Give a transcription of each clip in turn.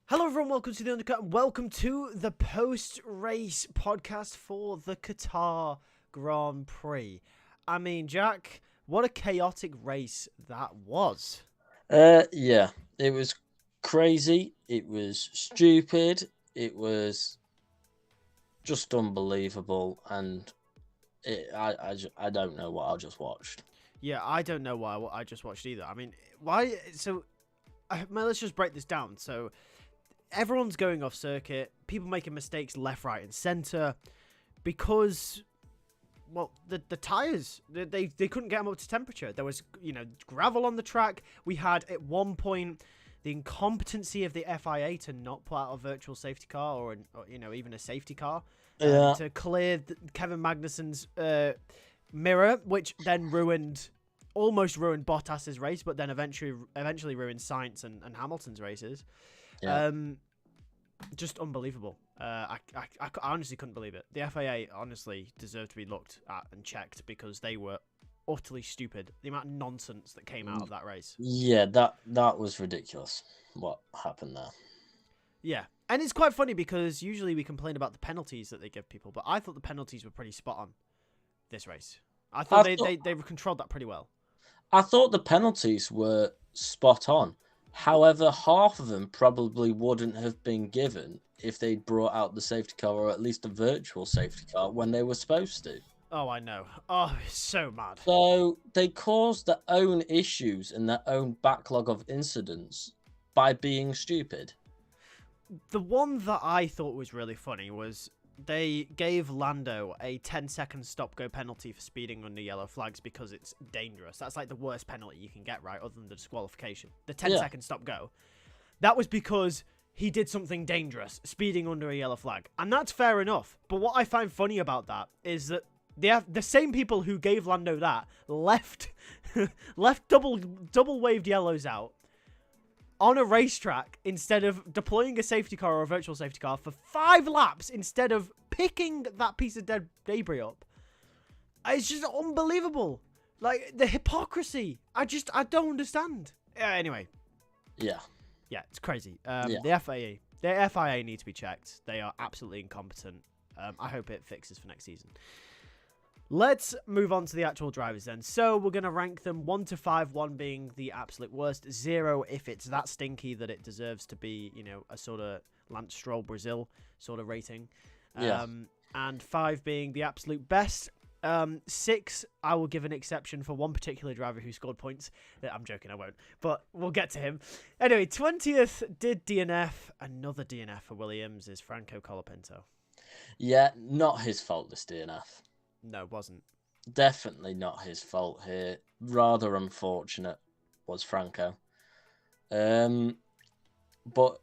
Hello everyone, welcome to the Undercut and welcome to the post-race podcast for the Qatar Grand Prix. I mean, Jack, what a chaotic race that was. Yeah, it was crazy. It was stupid. It was just unbelievable, and I don't know what I just watched. Yeah, I don't know why what I just watched either. I mean, why? So, let's just break this down. So, everyone's going off circuit, people making mistakes left, right, and centre because, well, the tyres, they couldn't get them up to temperature. There was, gravel on the track. We had, at one point, the incompetency of the FIA to not put out a virtual safety car or even a safety car Yeah, to clear Kevin Magnussen's mirror, which then almost ruined Bottas's race, but then eventually ruined Sainz and Hamilton's races. yeah, Just unbelievable. I honestly couldn't believe it. The FIA honestly deserved to be looked at and checked because they were utterly stupid. The amount of nonsense that came out of that race. yeah. That was ridiculous. What happened there? Yeah. And it's quite funny because usually we complain about the penalties that they give people, but I thought the penalties were pretty spot on this race. I thought they controlled that pretty well. I thought the penalties were spot on. However, half of them probably wouldn't have been given if they'd brought out the safety car or at least a virtual safety car when they were supposed to. Oh, I know. Oh, it's so mad. So they caused their own issues and their own backlog of incidents by being stupid. The one that I thought was really funny was they gave Lando a 10-second stop-go penalty for speeding under yellow flags because it's dangerous. That's like the worst penalty you can get, right, other than the disqualification. The 10-second stop-go. That was because he did something dangerous, speeding under a yellow flag. And that's fair enough. But what I find funny about that is that the same people who gave Lando that left double waved yellows out on a racetrack instead of deploying a safety car or a virtual safety car for 5 laps instead of picking that piece of dead debris up. It's just unbelievable. Like, the hypocrisy. I don't understand. Anyway. Yeah. Yeah, it's crazy. Yeah. The FIA need to be checked. They are absolutely incompetent. I hope it fixes for next season. Let's move on to the actual drivers then. So we're going to rank them 1 to 5, 1 being the absolute worst, 0 if it's that stinky that it deserves to be, a sort of Lance Stroll Brazil sort of rating. Yeah. And 5 being the absolute best. 6, I will give an exception for one particular driver who scored points. I'm joking, I won't. But we'll get to him. Anyway, 20th did DNF. Another DNF for Williams is Franco Colapinto. Yeah, not his fault, this DNF. No, it wasn't. Definitely not his fault here. Rather unfortunate was Franco. But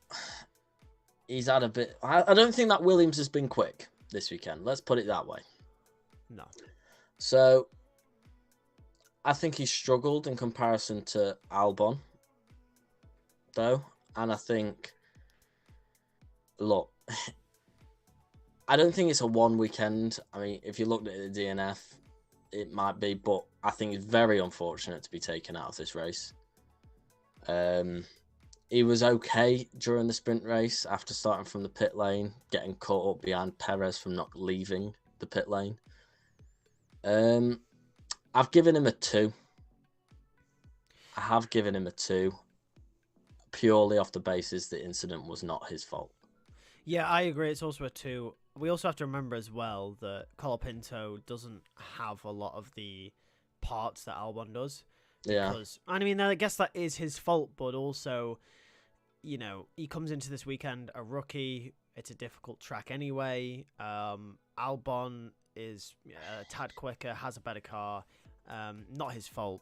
he's had a bit... I don't think that Williams has been quick this weekend. Let's put it that way. No. So, I think he struggled in comparison to Albon, though. And I think... Look... I don't think it's a one weekend. I mean, if you looked at the DNF, it might be, but I think it's very unfortunate to be taken out of this race. He was okay during the sprint race after starting from the pit lane, getting caught up behind Perez from not leaving the pit lane. I've given him a 2. I have given him a 2, purely off the basis the incident was not his fault. Yeah, I agree. It's also a 2. We also have to remember as well that Colapinto doesn't have a lot of the parts that Albon does. Yeah. Because, I mean, I guess that is his fault, but also, he comes into this weekend a rookie. It's a difficult track anyway. Albon is a tad quicker, has a better car. Not his fault.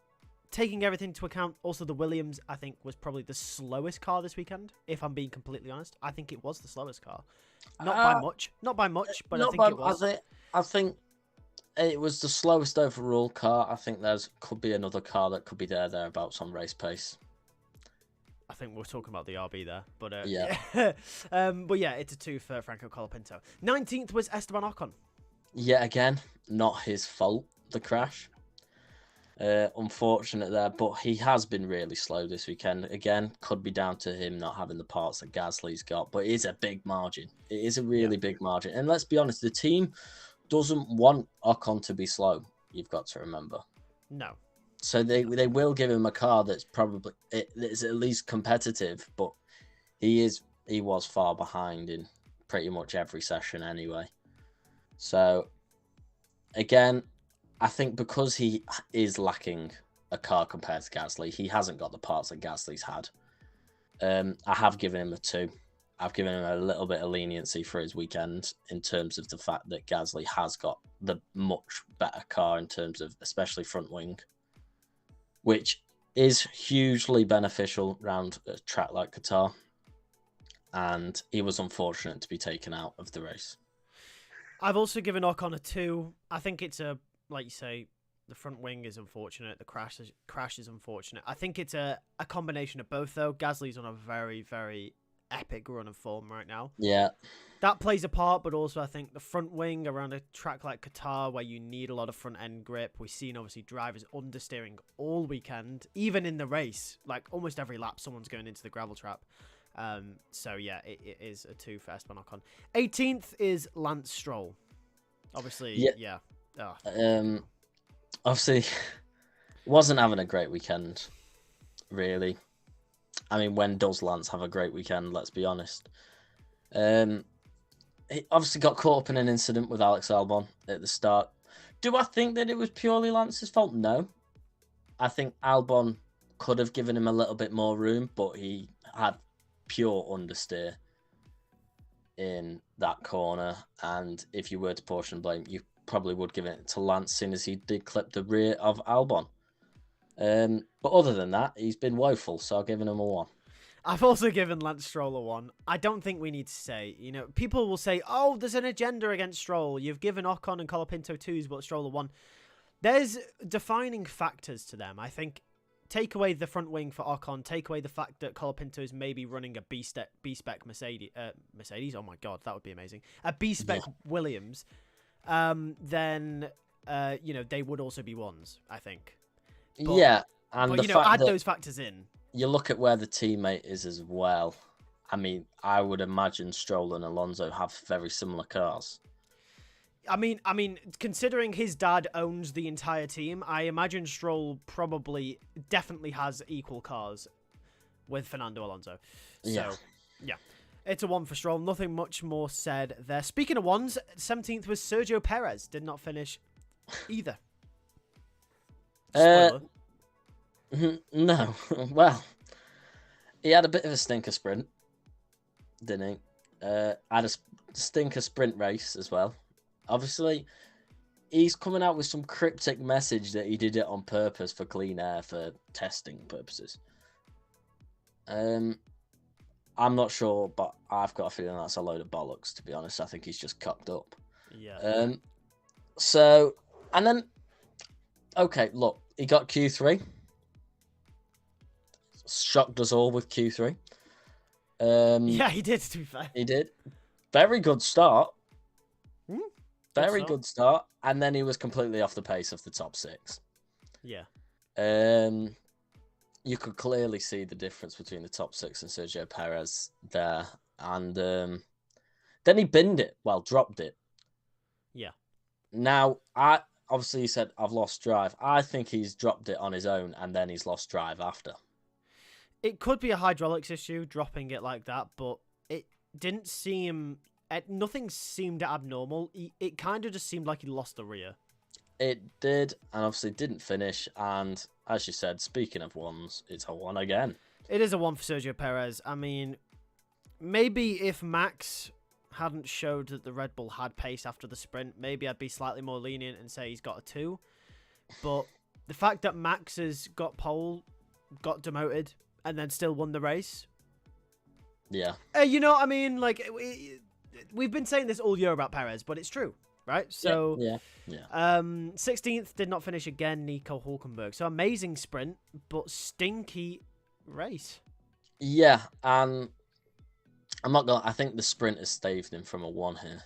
Taking everything into account, also the Williams, I think, was probably the slowest car this weekend, if I'm being completely honest. I think it was the slowest car. Not by much. Not by much, but I think it was. I think it was the slowest overall car. I think could be another car that could be thereabouts on race pace. I think we're talking about the RB there. But yeah. But yeah, it's a 2 for Franco Colapinto. 19th was Esteban Ocon. Yet again, not his fault, the crash. Unfortunate there, but he has been really slow this weekend. Again, could be down to him not having the parts that Gasly's got, but it is a big margin. It is a really big margin. And let's be honest, the team doesn't want Ocon to be slow. You've got to remember. No. So they will give him a car that's probably it's at least competitive, but he was far behind in pretty much every session anyway. So again, I think because he is lacking a car compared to Gasly, he hasn't got the parts that Gasly's had. I have given him a 2. I've given him a little bit of leniency for his weekend in terms of the fact that Gasly has got the much better car in terms of especially front wing, which is hugely beneficial around a track like Qatar. And he was unfortunate to be taken out of the race. I've also given Ocon a 2. I think it's like you say, the front wing is unfortunate. The crash is unfortunate. I think it's a combination of both, though. Gasly's on a very, very epic run of form right now. Yeah. That plays a part, but also I think the front wing around a track like Qatar, where you need a lot of front-end grip. We've seen, obviously, drivers understeering all weekend, even in the race. Like, almost every lap, someone's going into the gravel trap. So, yeah, it is a 2 for Esteban Ocon. 18th is Lance Stroll. Obviously, yeah. Oh. Obviously, wasn't having a great weekend, really. I mean, when does Lance have a great weekend? Let's be honest. He obviously got caught up in an incident with Alex Albon at the start. Do I think that it was purely Lance's fault? No. I think Albon could have given him a little bit more room, but he had pure understeer in that corner. And if you were to portion blame, you probably would give it to Lance, seeing as he did clip the rear of Albon. But other than that, he's been woeful, so I've given him a 1. I've also given Lance Stroll a 1. I don't think we need to say, people will say, oh, there's an agenda against Stroll. You've given Ocon and Colapinto 2s, but Stroll a 1. There's defining factors to them. I think take away the front wing for Ocon, take away the fact that Colapinto is maybe running a B-spec Mercedes. Oh my God, that would be amazing. A B-spec Williams. Then they would also be 1s, I think. But, and but add those factors in. You look at where the teammate is as well. I mean, I would imagine Stroll and Alonso have very similar cars. I mean, considering his dad owns the entire team, I imagine Stroll definitely has equal cars with Fernando Alonso. So, yeah. It's a 1 for Stroll. Nothing much more said there. Speaking of 1s, 17th was Sergio Perez. Did not finish either. Spoiler. No. Well, he had a bit of a stinker sprint, didn't he? Had a stinker sprint race as well. Obviously, he's coming out with some cryptic message that he did it on purpose for clean air for testing purposes. I'm not sure, but I've got a feeling that's a load of bollocks, to be honest. I think he's just cocked up. Yeah. So, and then, okay, look, he got Q3. Shocked us all with Q3. Yeah, he did, to be fair. He did. Very good start. Very good start. And then he was completely off the pace of the top 6. Yeah. You could clearly see the difference between the top 6 and Sergio Perez there. And then he binned it. Well, dropped it. Yeah. Now, obviously he said, I've lost drive. I think he's dropped it on his own and then he's lost drive after. It could be a hydraulics issue, dropping it like that, but it didn't seem... Nothing seemed abnormal. It kind of just seemed like he lost the rear. It did, and obviously didn't finish. And as you said, speaking of 1s, it's a 1 again. It is a 1 for Sergio Perez. I mean, maybe if Max hadn't showed that the Red Bull had pace after the sprint, maybe I'd be slightly more lenient and say he's got a 2. But the fact that Max has got pole, got demoted, and then still won the race. Yeah. You know what I mean? Like, we've been saying this all year about Perez, but it's true, right? So, yeah. 16th did not finish again, Nico Hulkenberg. So, amazing sprint, but stinky race. Yeah, and I'm not gonna. I think the sprint has staved him from a 1 here.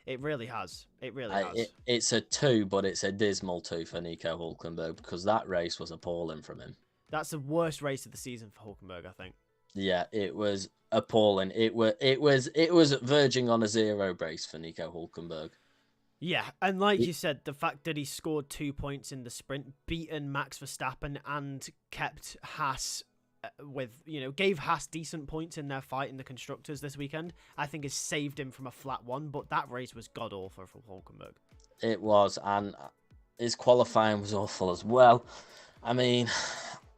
It really has. It really has. It's a 2, but it's a dismal 2 for Nico Hulkenberg because that race was appalling from him. That's the worst race of the season for Hulkenberg, I think. Yeah, it was appalling. It was verging on a 0 race for Nico Hulkenberg. Yeah, and like you said, the fact that he scored 2 points in the sprint, beaten Max Verstappen, and kept Haas gave Haas decent points in their fight in the constructors this weekend, I think has saved him from a flat 1. But that race was god awful for Hulkenberg. It was, and his qualifying was awful as well. I mean,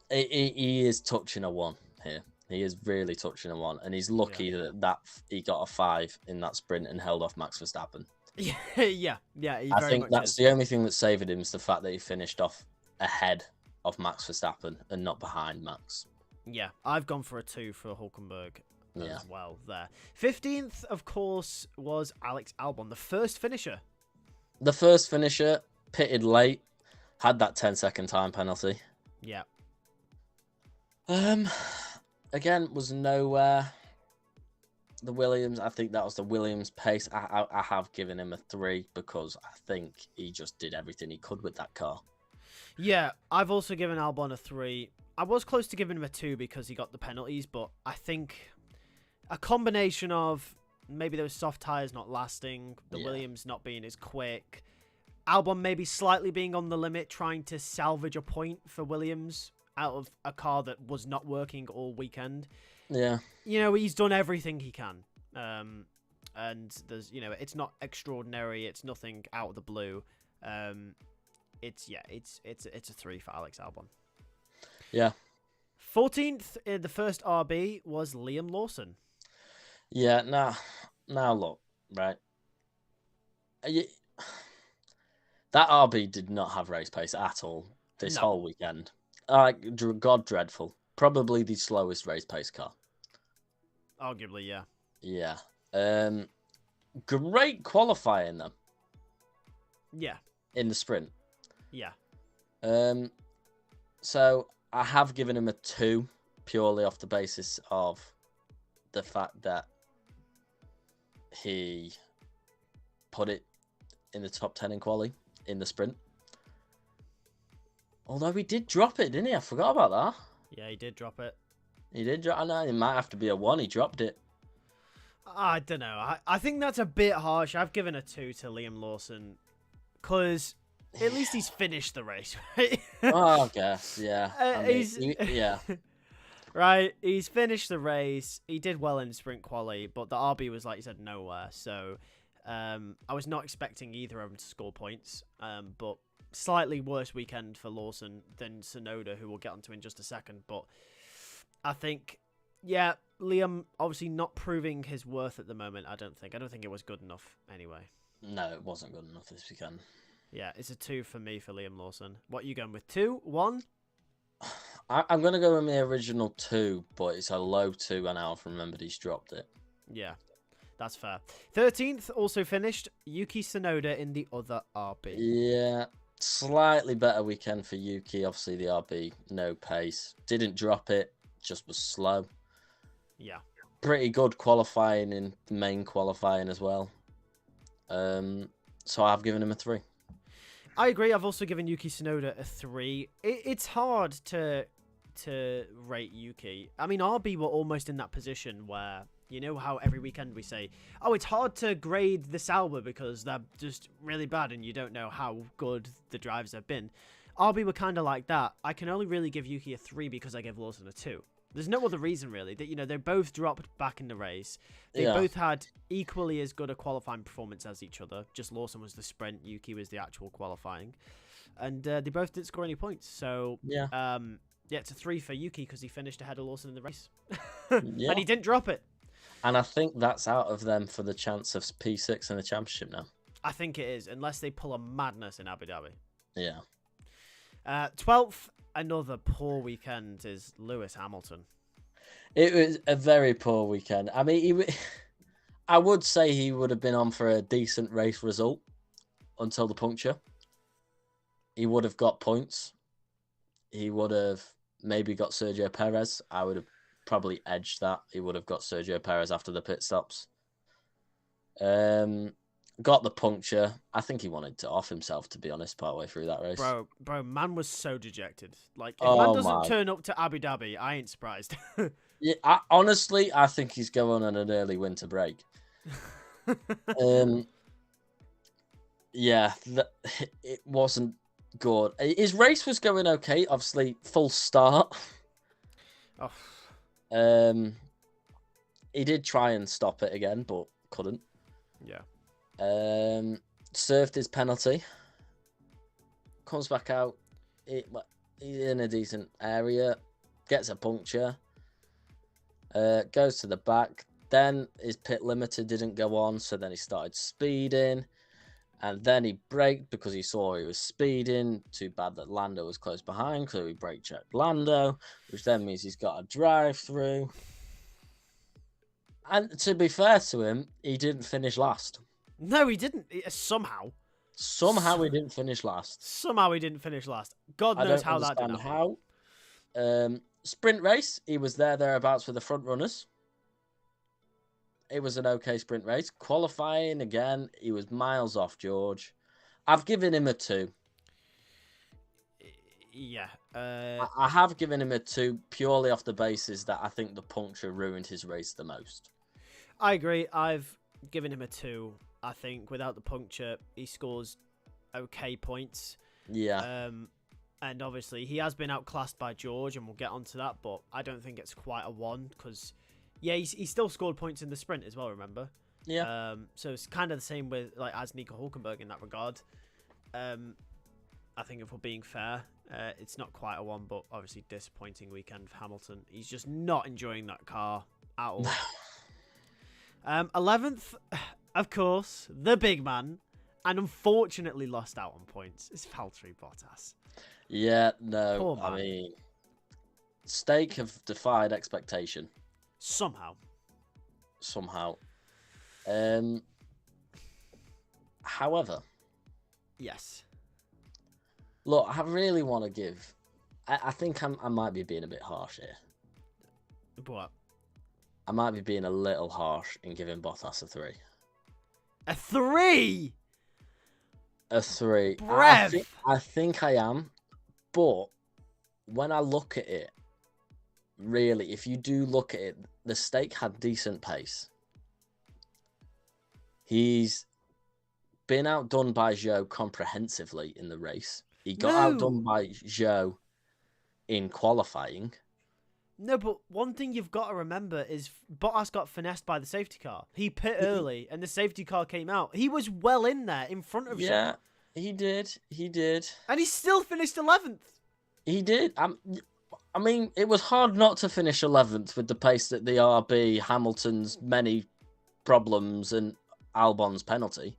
he is touching a 1 here. He is really touching a 1, and he's lucky that he got a 5 in that sprint and held off Max Verstappen. yeah. I think that's the only thing that saved him is the fact that he finished off ahead of Max Verstappen and not behind Max. Yeah, I've gone for a 2 for Hulkenberg as well there. 15th, of course, was Alex Albon, the first finisher. The first finisher, pitted late, had that 10-second time penalty. Yeah. Again, was nowhere. The Williams, I think that was the Williams pace. I have given him a 3 because I think he just did everything he could with that car. Yeah, I've also given Albon a 3. I was close to giving him a 2 because he got the penalties, but I think a combination of maybe those soft tyres not lasting, the Williams not being as quick, Albon maybe slightly being on the limit, trying to salvage a point for Williams out of a car that was not working all weekend. Yeah. He's done everything he can. And there's, it's not extraordinary. It's nothing out of the blue. It's a 3 for Alex Albon. Yeah. 14th in the first RB was Liam Lawson. Yeah, now look, right. That RB did not have race pace at all this whole weekend. God dreadful. Probably the slowest race pace car. Arguably, yeah. Yeah. Great qualifying though. Yeah. In the sprint. Yeah. So I have given him a 2 purely off the basis of the fact that he put it in the top 10 in quali in the sprint. Although he did drop it, didn't he? I forgot about that. Yeah, he did drop it. He did drop. I know it might have to be a 1. He dropped it. I don't know. I think that's a bit harsh. I've given a 2 to Liam Lawson because at least he's finished the race, right? Oh, I guess, yeah. Yeah. Right, he's finished the race. He did well in sprint quali, but the RB was, like you said, nowhere. So I was not expecting either of them to score points. But slightly worse weekend for Lawson than Tsunoda, who we'll get onto in just a second. But I think, yeah, Liam obviously not proving his worth at the moment. I don't think it was good enough anyway. No, it wasn't good enough this weekend. Yeah, it's a 2 for me for Liam Lawson. What are you going with? 2? 1? I'm going to go with my original 2, but it's a low 2, and I've remembered he's dropped it. Yeah, that's fair. 13th also finished Yuki Tsunoda in the other RB. Yeah, slightly better weekend for Yuki. Obviously, the RB, no pace. Didn't drop it, just was slow. Yeah. Pretty good qualifying in main qualifying as well. So I've given him a 3. I agree. I've also given Yuki Tsunoda a 3. It's hard to rate Yuki. I mean, RB were almost in that position where, you know how every weekend we say, oh, it's hard to grade the Sauber because they're just really bad and you don't know how good the drives have been. RB were kind of like that. I can only really give Yuki a 3 because I gave Lawson a 2. There's no other reason, really. That they both dropped back in the race. They both had equally as good a qualifying performance as each other. Just Lawson was the sprint, Yuki was the actual qualifying. And they both didn't score any points. So, it's a 3 for Yuki because he finished ahead of Lawson in the race. And he didn't drop it. And I think that's out of them for the chance of P6 in the championship now. I think it is, unless they pull a madness in Abu Dhabi. Yeah. 12th, another poor weekend, is Lewis Hamilton. It was a very poor weekend. I mean, I would say he would have been on for a decent race result until the puncture. He would have got points. He would have maybe got Sergio Perez. I would have probably edged that. He would have got Sergio Perez after the pit stops. And got the puncture. I think he wanted to off himself, to be honest, partway through that race. Bro, man was so dejected. Like, if man Oh doesn't my. turn up to Abu Dhabi, I ain't surprised. Yeah, honestly, I think he's going on an early winter break. Yeah, it wasn't good. His race was going okay. Obviously, full start. Oh, He did try and stop it again, but couldn't. yeah. Served his penalty. Comes back out. He's in a decent area. Gets a puncture. Goes to the back. Then his pit limiter didn't go on, so then he started speeding. And then he braked because he saw he was speeding. Too bad that Lando was close behind, so he brake checked Lando, which then means he's got a drive through. And to be fair to him, he didn't finish last. No, he didn't. Somehow. Somehow he didn't finish last. Somehow he didn't finish last. God knows how that didn't happen. How. Sprint race, he was thereabouts with the front runners. It was an okay sprint race. Qualifying, again, he was miles off George. I've given him a 2. Yeah. I have given him a 2 purely off the basis that I think the puncture ruined his race the most. I agree. I've given him a 2. I think without the puncture, he scores okay points. Yeah. And obviously, he has been outclassed by George, and we'll get onto that, but I don't think it's quite a 1 because... Yeah, he still scored points in the sprint as well, remember? Yeah. So it's kind of the same with as Nico Hulkenberg in that regard. I think if we're being fair, it's not quite a 1, but obviously disappointing weekend for Hamilton. He's just not enjoying that car at all. 11th, of course, the big man, and unfortunately lost out on points, is Valtteri Bottas. Yeah, no, I mean, Stake have defied expectation. Somehow. However, yes. Look, I really want to give. I think I might be being a bit harsh here. What? I might be being a little harsh in giving Bottas a 3. A 3? A 3. Brev. I think I am, but when I look at it, really, if you do look at it, the Stake had decent pace. He's been outdone by Zhou comprehensively in the race. He got outdone by Zhou in qualifying. No, but one thing you've got to remember is Bottas got finessed by the safety car. He pit early, and the safety car came out. He was well in there, in front of Zhou. Yeah, he did. And he still finished 11th. He did. I mean, it was hard not to finish 11th with the pace that the RB, Hamilton's many problems, and Albon's penalty.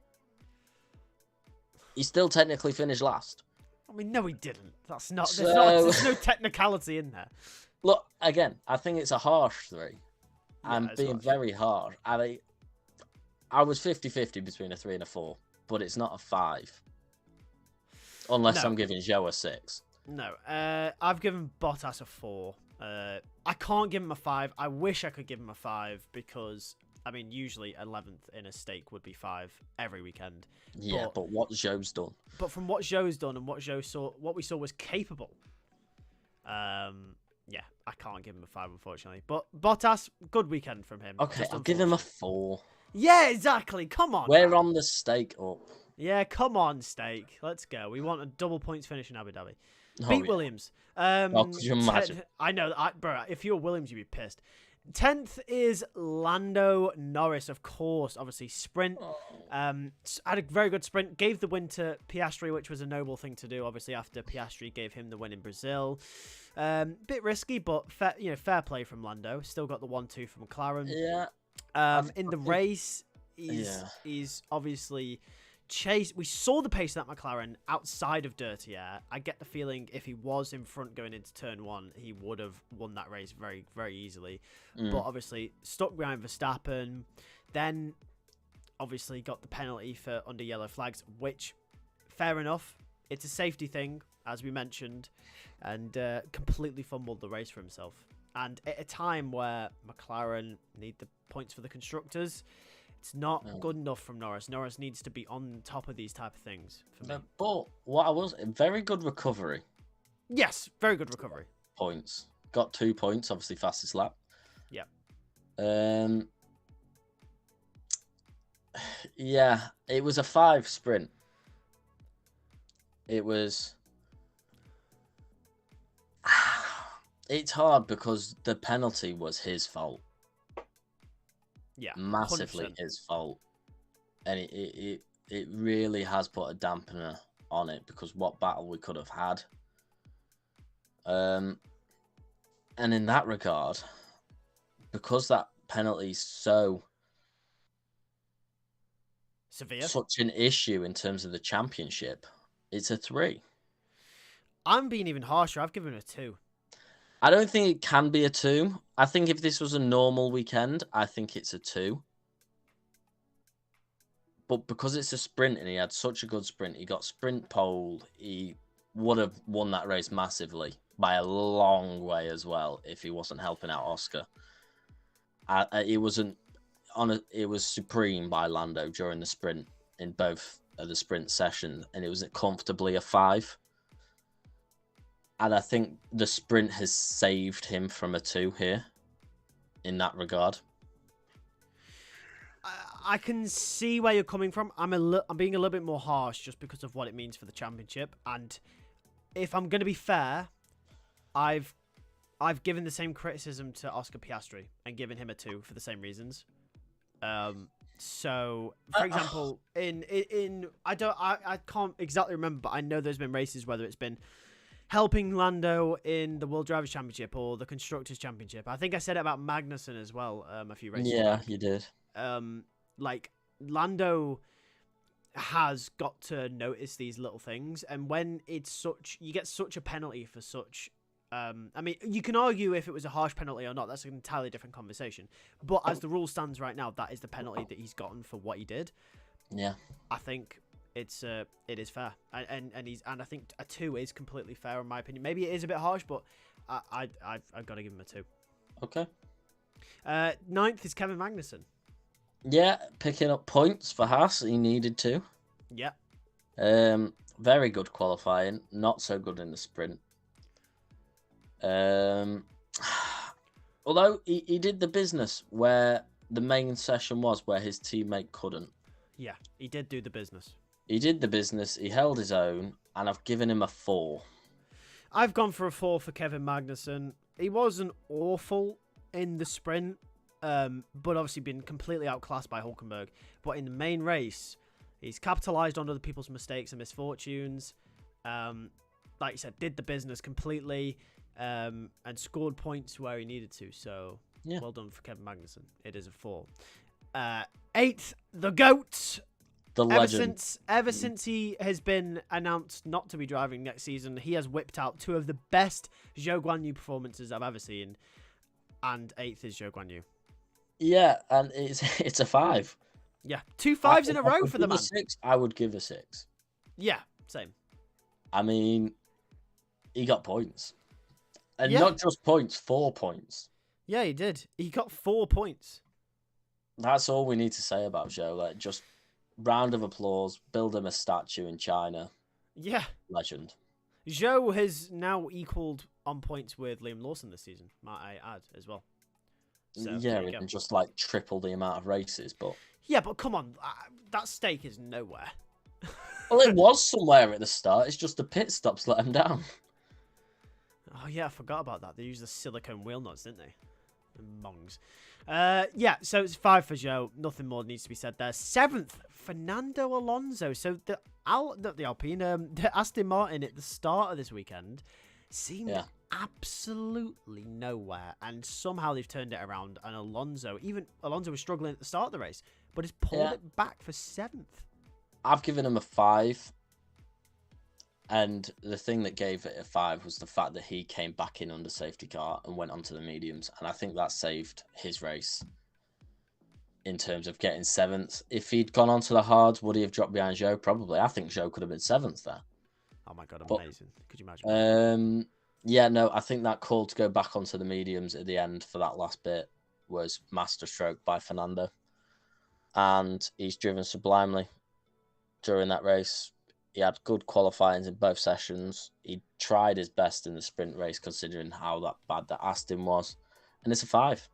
He still technically finished last. I mean, no, he didn't. There's no technicality in there. Look, again, I think it's a harsh 3. I'm being very harsh. I was 50-50 between a 3 and a 4, but it's not a 5. Unless I'm giving Zhou a 6. No, I've given Bottas a 4. I can't give him a 5. I wish I could give him a 5 because, I mean, usually 11th in a stake would be 5 every weekend. Yeah, but what Zhou's done. But from what Zhou's done and what we saw was capable. Yeah, I can't give him a 5, unfortunately. But Bottas, good weekend from him. Okay, I'll give him a 4. Yeah, exactly. Come on. We're on the stake up. Yeah, come on, Stake. Let's go. We want a double points finish in Abu Dhabi. Oh, Beat yeah. Williams. Could you imagine? I know. Bro, if you were Williams, you'd be pissed. 10th is Lando Norris, of course. Obviously, sprint. Had a very good sprint. Gave the win to Piastri, which was a noble thing to do, obviously, after Piastri gave him the win in Brazil. Bit risky, but fair play from Lando. Still got the 1-2 from McLaren. Yeah. In the race, he's obviously... We saw the pace of that McLaren outside of dirty air. I get the feeling if he was in front going into turn 1, he would have won that race very, very easily. But obviously stuck behind Verstappen. Then obviously got the penalty for under yellow flags, which, fair enough, it's a safety thing, as we mentioned, and completely fumbled the race for himself. And at a time where McLaren need the points for the constructors, It's not good enough from Norris. Norris needs to be on top of these type of things for me. But what I was very good recovery. Yes, very good recovery. Points. Got 2 points, obviously fastest lap. Yeah. Yeah, it was a 5 sprint. It was. It's hard because the penalty was his fault. Yeah, Massively 100%. his fault, and it really has put a dampener on it because what battle we could have had. And in that regard, because that penalty is so Severe. Such an issue in terms of the championship, it's a 3. I'm being even harsher. I've given it a 2. I don't think it can be a 2. I think if this was a normal weekend, I think it's a 2. But because it's a sprint and he had such a good sprint, he got sprint pole, he would have won that race massively by a long way as well if he wasn't helping out Oscar. It was supreme by Lando during the sprint in both of the sprint sessions, and it was comfortably a 5. And I think the sprint has saved him from a 2 here in that regard. I can see where you're coming from. I'm being a little bit more harsh just because of what it means for the championship. And if I'm going to be fair, I've given the same criticism to Oscar Piastri and given him a 2 for the same reasons. So, for example, I can't exactly remember, but I know there's been races whether it's been helping Lando in the World Drivers' Championship or the Constructors' Championship. I think I said it about Magnussen as well a few races back. You did. Like, Lando has got to notice these little things, and when it's you get such a penalty for such... I mean, you can argue if it was a harsh penalty or not. That's an entirely different conversation. But as the rule stands right now, that is the penalty that he's gotten for what he did. Yeah. I think it is fair, and I think a 2 is completely fair in my opinion. Maybe it is a bit harsh, but I've got to give him a 2. Okay. 9th is Kevin Magnussen. Yeah, picking up points for Haas. He needed to. Yeah. Very good qualifying. Not so good in the sprint. Although he did the business where the main session was, where his teammate couldn't. Yeah, he did do the business. He did the business. He held his own, and I've given him a 4. I've gone for a 4 for Kevin Magnussen. He wasn't awful in the sprint, but obviously been completely outclassed by Hulkenberg. But in the main race, he's capitalised on other people's mistakes and misfortunes. Like you said, did the business completely. And scored points where he needed to. So, yeah. Well done for Kevin Magnussen. It is a 4. 8th, the GOAT. The legend. Ever since he has been announced not to be driving next season, he has whipped out 2 of the best Zhou Guanyu performances I've ever seen. And 8th is Zhou Guanyu. Yeah, and it's a 5. Yeah, 2 5s in a row for the man. 6, I would give a 6. Yeah, same. I mean, he got points. And not just points, 4 points. Yeah, he did. He got 4 points. That's all we need to say about Zhou. Like, just round of applause, build him a statue in China. Yeah. Legend. Zhou has now equaled on points with Liam Lawson this season, might I add, as well. So, yeah, he can just, like, triple the amount of races, but... Yeah, but come on, that stake is nowhere. Well, it was somewhere at the start. It's just the pit stops let him down. Oh, yeah, I forgot about that. They used the silicone wheel nuts, didn't they? Mongs. Yeah, so it's 5 for Zhou. Nothing more needs to be said there. 7th, Fernando Alonso. So the Alpine, the Aston Martin at the start of this weekend seemed absolutely nowhere. And somehow they've turned it around. And Alonso was struggling at the start of the race, but has pulled it back for 7th. I've given him a 5. And the thing that gave it a 5 was the fact that he came back in under safety car and went onto the mediums. And I think that saved his race in terms of getting 7th. If he'd gone onto the hards, would he have dropped behind Zhou? Probably. I think Zhou could have been 7th there. Oh my God, amazing. Could you imagine? Yeah, no, I think that call to go back onto the mediums at the end for that last bit was masterstroke by Fernando. and he's driven sublimely during that race. He had good qualifyings in both sessions. He tried his best in the sprint race, considering how that bad that Aston was, and it's a 5.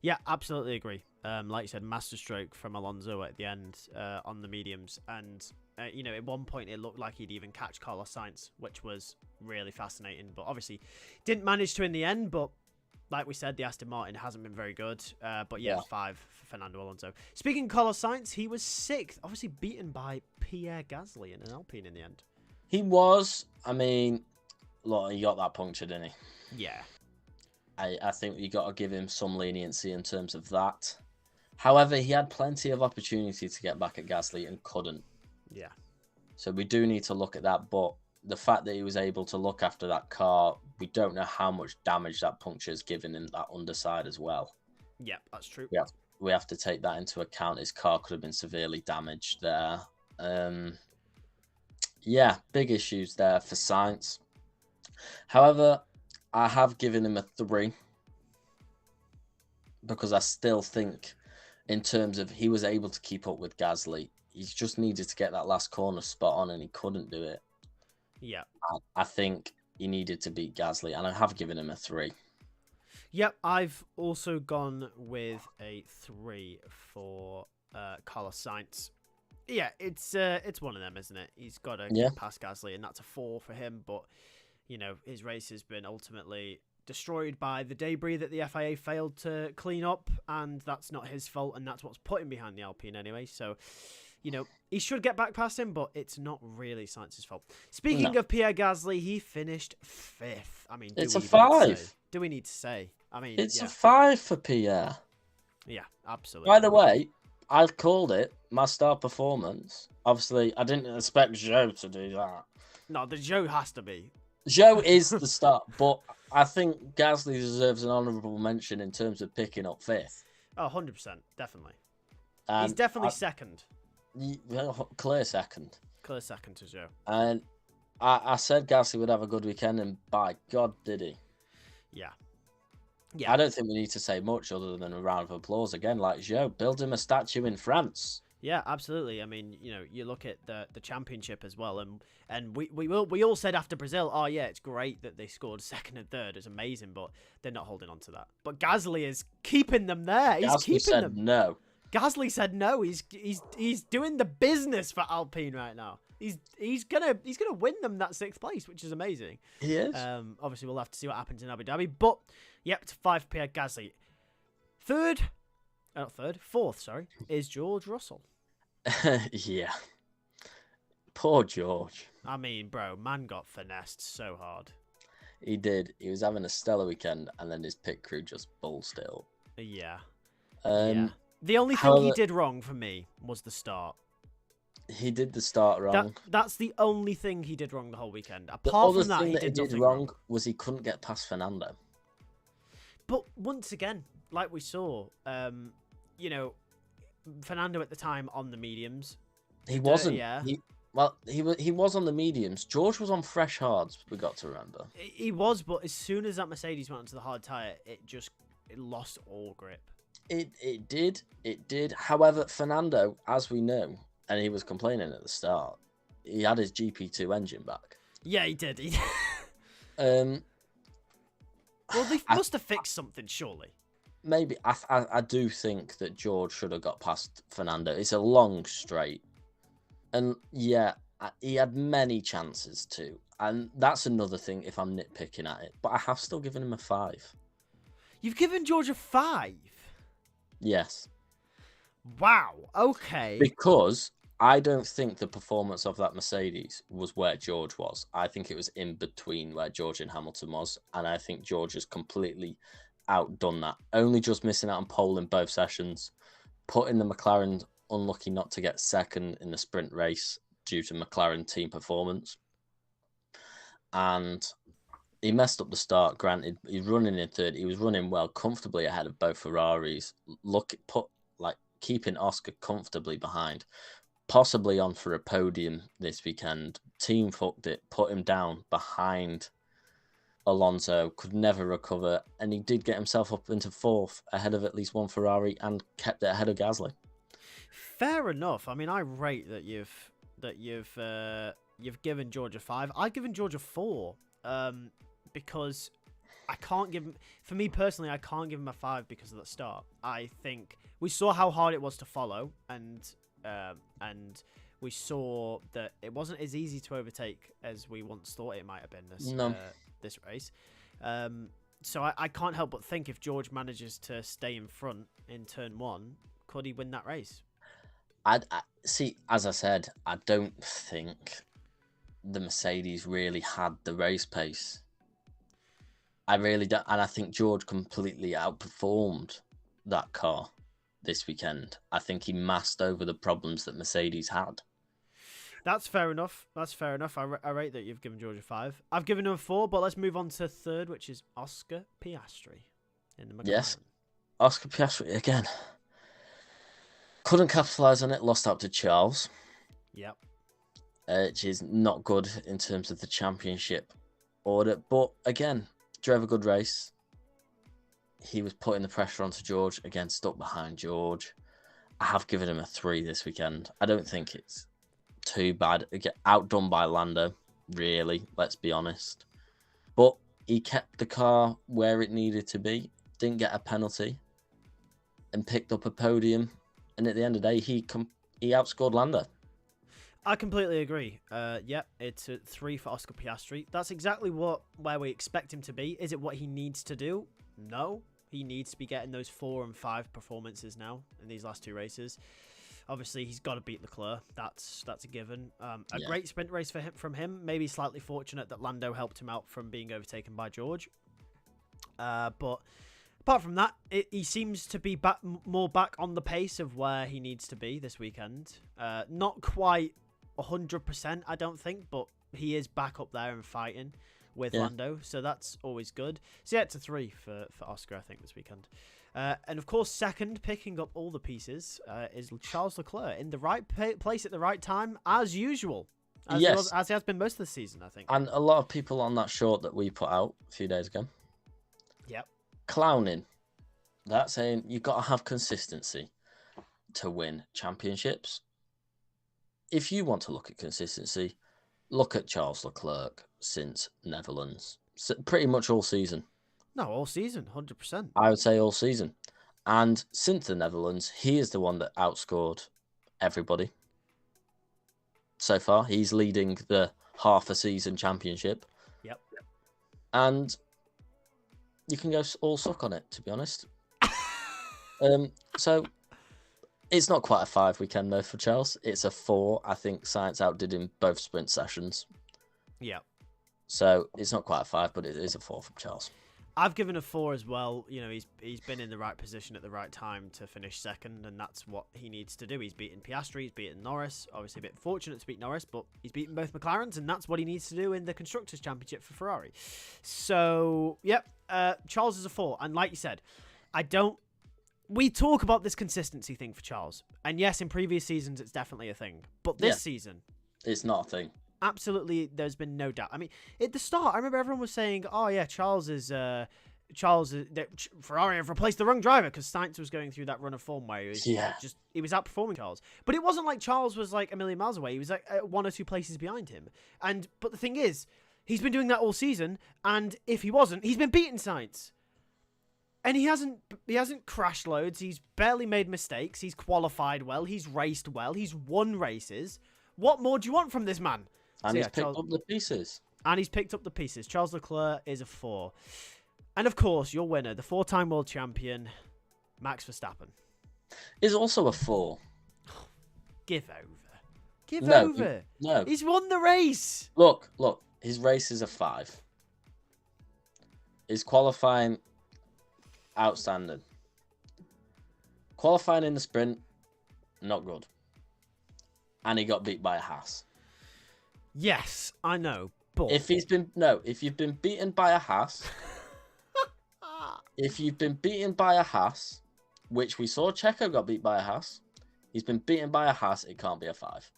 Yeah, absolutely agree. Like you said, masterstroke from Alonso at the end on the mediums, and at one point it looked like he'd even catch Carlos Sainz, which was really fascinating. But obviously, didn't manage to in the end. But like we said, the Aston Martin hasn't been very good. But yeah, 5 for Fernando Alonso. Speaking of Carlos Sainz, he was 6th, obviously beaten by Pierre Gasly in an Alpine in the end. He was. I mean, look, he got that puncture, didn't he? Yeah. I think you got to give him some leniency in terms of that. However, he had plenty of opportunity to get back at Gasly and couldn't. Yeah. So we do need to look at that. But the fact that he was able to look after that car, we don't know how much damage that puncture has given in that underside as well. Yeah, that's true. We have to take that into account. His car could have been severely damaged there. Yeah, big issues there for Sainz. However, I have given him a 3 because I still think in terms of he was able to keep up with Gasly. He just needed to get that last corner spot on and he couldn't do it. Yeah. I think he needed to beat Gasly and I have given him a 3. Yep, I've also gone with a 3 for Carlos Sainz. Yeah, it's one of them, isn't it? He's got to get past Gasly, and that's a 4 for him. But his race has been ultimately destroyed by the debris that the FIA failed to clean up, and that's not his fault, and that's what's put him behind the Alpine anyway. So, he should get back past him, but it's not really Sainz's fault. Speaking of Pierre Gasly, he finished 5th. I mean, it's a 5. Do we need to say? I mean, it's a 5 for Pierre. Yeah, absolutely. By the way, I called it my star performance. Obviously, I didn't expect Zhou to do that. No, the Zhou has to be. Zhou is the start, but I think Gasly deserves an honourable mention in terms of picking up 5th. Oh, 100%, definitely. And he's definitely second. Clear second. Clear second to Zhou. And I said Gasly would have a good weekend, and by God, did he. Yeah. Yeah. I don't think we need to say much other than a round of applause again. Like Zhou, build him a statue in France. Yeah, absolutely. I mean, you look at the championship as well, and we all said after Brazil, oh yeah, it's great that they scored 2nd and 3rd. It's amazing, but they're not holding on to that. But Gasly is keeping them there. He's keeping them. No. Gasly said no. He's doing the business for Alpine right now. He's gonna win them that 6th place, which is amazing. He is. Obviously we'll have to see what happens in Abu Dhabi, but yep, it's 5 Pierre Gasly. 4th, sorry, is George Russell. Yeah. Poor George. I mean, bro, man got finessed so hard. He did. He was having a stellar weekend, and then his pit crew just bullsed it up. Yeah. Yeah. The only thing he did wrong for me was the start. He did the start wrong. That's the only thing he did wrong the whole weekend. The Apart other from that, thing he did wrong was he couldn't get past Fernando. But once again, like we saw, Fernando at the time on the mediums. He wasn't. He was on the mediums. George was on fresh hards. We got to remember. He was, but as soon as that Mercedes went onto the hard tyre, it lost all grip. It did. However, Fernando, as we know, and he was complaining at the start, he had his GP2 engine back. Yeah, he did. Well, they must have fixed something, surely. Maybe. I do think that George should have got past Fernando. It's a long straight. And yeah, he had many chances too. And that's another thing if I'm nitpicking at it. But I have still given him a 5. You've given George a 5? Yes. Wow. Okay. Because I don't think the performance of that Mercedes was where George was. I think it was in between where George and Hamilton was. And I think George has completely outdone that. Only just missing out on pole in both sessions. Putting the McLaren unlucky not to get second in the sprint race due to McLaren team performance. And he messed up the start. Granted, he's running in 3rd. He was running well, comfortably ahead of both Ferraris. Keeping Oscar comfortably behind. Possibly on for a podium this weekend. Team fucked it, put him down behind Alonso, could never recover, and he did get himself up into 4th ahead of at least one Ferrari and kept it ahead of Gasly. Fair enough. I mean, I rate that you've given George a 5. I've given George a 4. Because I can't give him. For me personally, I can't give him a 5 because of the start. I think we saw how hard it was to follow, and we saw that it wasn't as easy to overtake as we once thought it might have been this race. So I can't help but think if George manages to stay in front in turn 1, could he win that race? I see. As I said, I don't think the Mercedes really had the race pace. I really don't, and I think George completely outperformed that car this weekend. I think he masked over the problems that Mercedes had. That's fair enough. I rate that you've given George a 5. I've given him a 4, but let's move on to third, which is Oscar Piastri in the McLaren. Yes, Oscar Piastri again. Couldn't capitalise on it, lost out to Charles. Yep. Which is not good in terms of the championship order. But again, drove a good race. He was putting the pressure onto George. Again, stuck behind George. I have given him a 3 this weekend. I don't think it's too bad. Again, outdone by Lando, really, let's be honest. But he kept the car where it needed to be, didn't get a penalty, and picked up a podium. And at the end of the day, he outscored Lando. I completely agree. It's a 3 for Oscar Piastri. That's exactly where we expect him to be. Is it what he needs to do? No. He needs to be getting those 4 and 5 performances now in these last 2 races. Obviously, he's got to beat Leclerc. That's a given. Great sprint race from him. Maybe slightly fortunate that Lando helped him out from being overtaken by George. But apart from that, he seems to be more back on the pace of where he needs to be this weekend. Not quite 100%, I don't think, but he is back up there and fighting with Lando, so that's always good. So yeah, it's a 3 for Oscar, I think, this weekend. And of course, second, picking up all the pieces, is Charles Leclerc in the right place at the right time, as usual. As he has been most of the season, I think. And a lot of people on that short that we put out a few days ago. Yep. Clowning. That's saying you've got to have consistency to win championships. If you want to look at consistency, look at Charles Leclerc since Netherlands. Pretty much all season. No, all season, 100%. I would say all season. And since the Netherlands, he is the one that outscored everybody. So far, he's leading the half a season championship. Yep. And you can go all suck on it, to be honest. So it's not quite a 5 weekend though for Charles. It's a 4. I think Sainz outdid him both sprint sessions. Yeah. So it's not quite a 5, but it is a 4 from Charles. I've given a 4 as well. You know, he's been in the right position at the right time to finish second, and that's what he needs to do. He's beaten Piastri, he's beaten Norris. Obviously a bit fortunate to beat Norris, but he's beaten both McLarens, and that's what he needs to do in the Constructors' Championship for Ferrari. So, yep, Charles is a 4. And like you said, we talk about this consistency thing for Charles. And yes, in previous seasons, it's definitely a thing. But this season, it's not a thing. Absolutely, there's been no doubt. I mean, at the start, I remember everyone was saying, "Oh yeah, Ferrari have replaced the wrong driver," because Sainz was going through that run of form where he was outperforming Charles. But it wasn't like Charles was like a million miles away. He was like 1 or 2 places behind him. But the thing is, he's been doing that all season, and if he wasn't, he's been beating Sainz. And he hasn't crashed loads. He's barely made mistakes. He's qualified well. He's raced well. He's won races. What more do you want from this man? And he's picked up the pieces. And he's picked up the pieces. Charles Leclerc is a 4. And of course, your winner, the 4-time world champion, Max Verstappen, is also a 4. Give over. No. He's won the race. Look. His race is a 5. His qualifying, outstanding. Qualifying in the sprint, not good. And he got beat by a Haas. Yes, I know, but if you've been beaten by a Haas, which we saw Checo got beat by a Haas, he's been beaten by a Haas, it can't be a 5.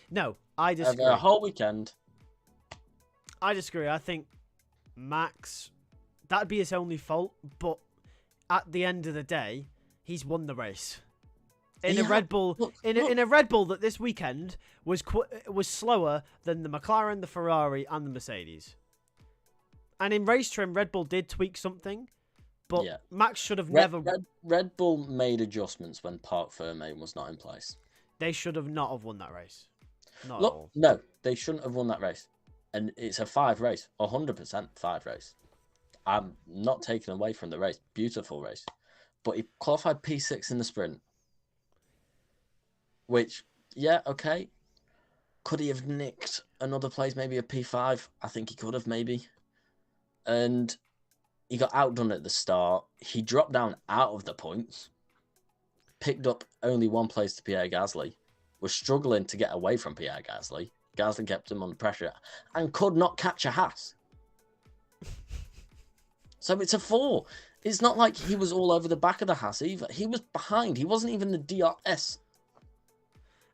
No, I disagree. Over a whole weekend. I disagree. I think Max, that'd be his only fault, but at the end of the day, he's won the race. in a Red Bull in a Red Bull that this weekend was slower than the McLaren, the Ferrari, and the Mercedes. And in race trim, Red Bull did tweak something, but Max should have never. Red Bull made adjustments when Parc Fermé was not in place. They should have not have won that race. Not Look, at all. no, they shouldn't have won that race. And it's a 5 race, 100% 5 race. I'm not taking away from the race. Beautiful race. But he qualified P6 in the sprint. Which, yeah, okay. Could he have nicked another place, maybe a P5? I think he could have, maybe. And he got outdone at the start. He dropped down out of the points. Picked up only 1 place to Pierre Gasly. Was struggling to get away from Pierre Gasly. Gasly kept him under pressure. And could not catch a Haas. So it's a 4. It's not like he was all over the back of the Haas either. He was behind. He wasn't even the DRS.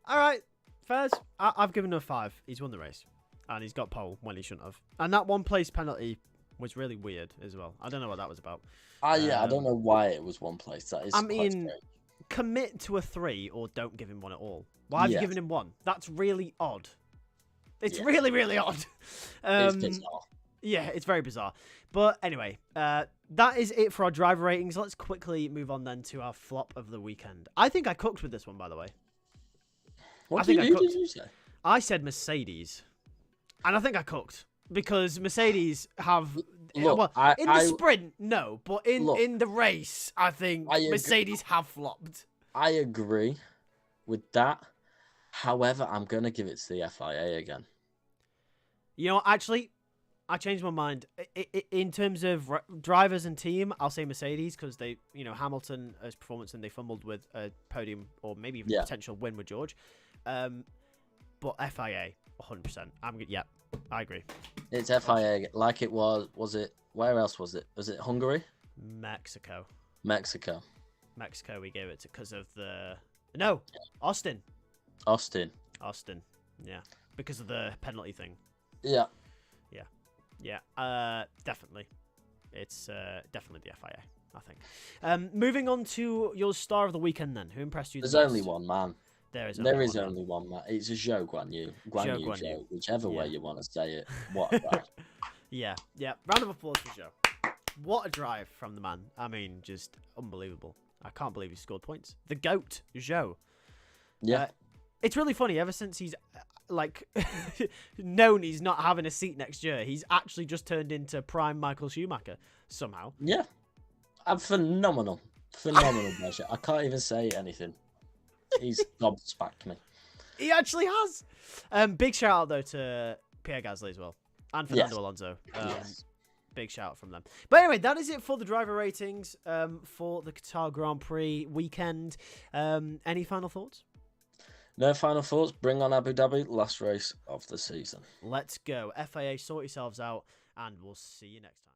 All right, Fairs. I've given him a 5. He's won the race. And he's got pole when he shouldn't have. And that 1 place penalty was really weird as well. I don't know what that was about. Yeah, I don't know why it was 1 place. That is I mean, commit to a 3 or don't give him 1 at all. Why have you given him 1? That's really odd. It's really, really odd. It's bizarre. Yeah, it's very bizarre. But anyway, that is it for our driver ratings. Let's quickly move on then to our flop of the weekend. I think I cooked with this one, by the way. What did you say? I said Mercedes. And I think I cooked. Because Mercedes have... Look, in the sprint, no. But in the race, I think Mercedes have flopped. I agree with that. However, I'm going to give it to the FIA again. You know what, actually, I changed my mind. In terms of drivers and team, I'll say Mercedes because they, Hamilton as performance and they fumbled with a podium or maybe even a potential win with George. But FIA, 100%. I agree. It's FIA like it was. Was it? Where else was it? Was it Hungary? Mexico. Mexico, we gave it to because of the Austin. Yeah, because of the penalty thing. Yeah. Definitely. It's definitely the FIA, I think. Moving on to your star of the weekend then. Who impressed you the most? There's only one, man. There is only one, man. It's a Zhou Guan Yu. Zhou, whichever way you want to say it. What a drive. Yeah. Round of applause for Zhou. What a drive from the man. I mean, just unbelievable. I can't believe he scored points. The GOAT, Zhou. Yeah. It's really funny. Ever since he's known he's not having a seat next year, he's actually just turned into prime Michael Schumacher somehow. Yeah. I'm phenomenal measure. I can't even say anything. He's gobsmacked me. He actually has. Big shout out though to Pierre Gasly as well and Fernando Alonso. Big shout out from them. But anyway, that is it for the driver ratings for the Qatar Grand Prix weekend. Any final thoughts? No final thoughts. Bring on Abu Dhabi, last race of the season. Let's go. FIA, sort yourselves out, and we'll see you next time.